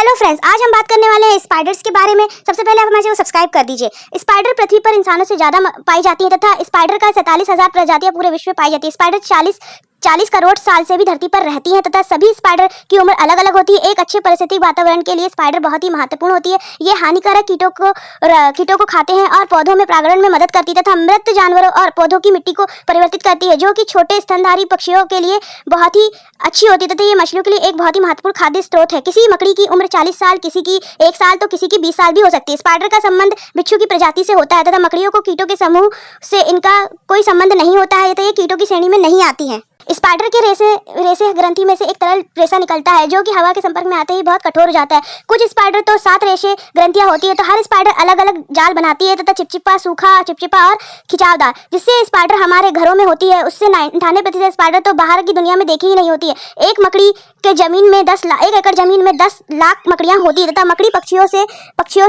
Hello friends, आज हम बात करने वाले हैं स्पाइडर्स के बारे में। सबसे पहले आप हमारे चैनल को सब्सक्राइब कर दीजिए। स्पाइडर पृथ्वी पर इंसानों से ज्यादा पाई जाती है तथा स्पाइडर का 47,000 प्रजातियां पूरे विश्व में पाई जाती है। स्पाइडर 40 करोड़ साल से भी धरती पर रहती हैं तथा सभी स्पाइडर की उम्र अलग अलग होती है। एक अच्छे पारिस्थितिक वातावरण के लिए स्पाइडर बहुत ही महत्वपूर्ण होती है। ये हानिकारक कीटों को खाते हैं और पौधों में परागण में मदद करती है तथा मृत जानवरों और पौधों की मिट्टी को परिवर्तित करती है, जो कि छोटे स्तनधारी पक्षियों के लिए बहुत ही अच्छी होती है तथा ये मछलियों के लिए एक बहुत ही महत्वपूर्ण खाद्य स्रोत है। किसी मकड़ी की उम्र 40 साल, किसी की 1 साल तो किसी की 20 साल भी हो सकती है। स्पाइडर का संबंध बिच्छू की प्रजाति से होता है तथा मकड़ियों को कीटों के समूह से इनका कोई संबंध नहीं होता है तथा ये कीटों की श्रेणी में नहीं आती है। स्पाइडर के रेशे ग्रंथि में से एक तरल रेशा निकलता है, जो कि हवा के संपर्क में आते ही बहुत कठोर हो जाता है। कुछ स्पाइडर तो 7 रेशे ग्रंथियां होती है, तो हर स्पाइडर अलग अलग जाल बनाती है तथा चिपचिपा, सूखा, चिपचिपा और खिंचावदार। जिससे स्पाइडर हमारे घरों में होती है, उससे 98% स्पाइडर तो बाहर की दुनिया में देखी ही नहीं होती है। एक मकड़ी के जमीन में 1 एकड़ जमीन में 10 लाख मकड़ियां होती है तथा मकड़ी पक्षियों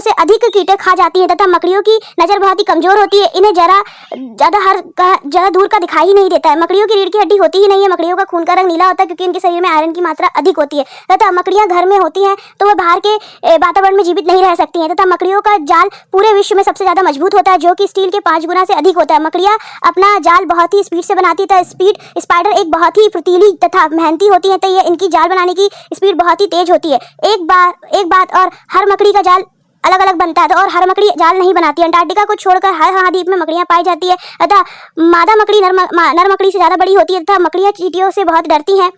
से अधिक कीटे खा जाती है तथा मकड़ियों की नजर बहुत ही कमजोर होती है। इन्हें ज्यादा दूर का दिखाई ही नहीं देता है। मकड़ियों की रीढ़ की हड्डी होती ही नहीं है। मकड़ियों का खून का रंग नीला होता है क्योंकि इनके शरीर में आयरन की मात्रा अधिक होती है तथा मकड़ियां घर में होती हैं तो वह बाहर के वातावरण में जीवित नहीं रह सकती हैं तथा मकड़ियों का जाल पूरे विश्व में सबसे ज्यादा मजबूत होता है, जो कि स्टील के 5 गुना से अधिक होता है। मकड़ियां अपना जाल बहुत ही स्पीड से बनाती है। स्पाइडर एक बहुत ही फुर्तीली तथा मेहनती होती है, तो ये इनकी जाल बनाने की स्पीड बहुत ही तेज होती है। एक बात और हर मकड़ी का जाल अलग अलग बनता है और हर मकड़ी जाल नहीं बनाती है। अंटार्कटिका को छोड़कर हर महाद्वीप में मकड़ियां पाई जाती है तथा मादा मकड़ी नर मकड़ी से ज्यादा बड़ी होती है तथा मकड़ियां चींटियों से बहुत डरती हैं।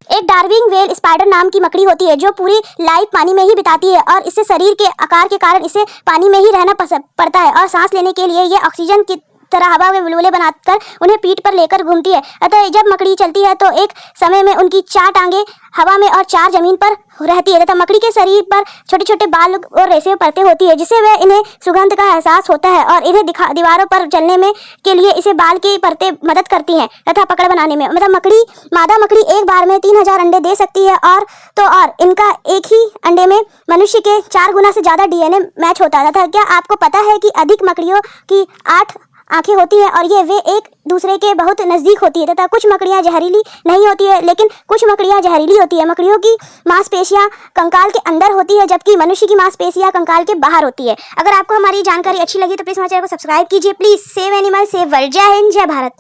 एक डार्विंग वेल स्पाइडर नाम की मकड़ी होती है, जो पूरी लाइफ पानी में ही बिताती है और इससे शरीर के आकार के कारण इसे पानी में ही रहना पड़ता है और सांस लेने के लिए ये ऑक्सीजन की तरह हवा में बुलबुले बनाकर उन्हें पीठ पर लेकर घूमती है। अतः जब मकड़ी चलती है तो एक समय में उनकी 4 टांगे हवा में और 4 जमीन पर रहती है तथा मकड़ी के शरीर पर छोटे छोटे बाल और रेशे परतें होती है, जिससे वह इन्हें सुगंध का एहसास होता है और इन्हें दीवारों पर चलने में के लिए इसे बाल की परतें मदद करती हैं तथा पकड़ बनाने में। मतलब मादा मकड़ी एक बार में 3000 अंडे दे सकती है और इनका एक ही अंडे में मनुष्य के 4 गुना से ज्यादा डीएनए मैच होता है। तथा क्या आपको पता है कि अधिक मकड़ियों की 8 आंखें होती हैं और वे एक दूसरे के बहुत नजदीक होती है तथा कुछ मकड़ियां जहरीली नहीं होती है, लेकिन कुछ मकड़ियां जहरीली होती है। मकड़ियों की मांसपेशियां कंकाल के अंदर होती है, जबकि मनुष्य की मांसपेशियां कंकाल के बाहर होती है। अगर आपको हमारी जानकारी अच्छी लगी तो प्लीज हमारे चैनल को सब्सक्राइब कीजिए। Please save animal save world. जय हिंद, जय भारत।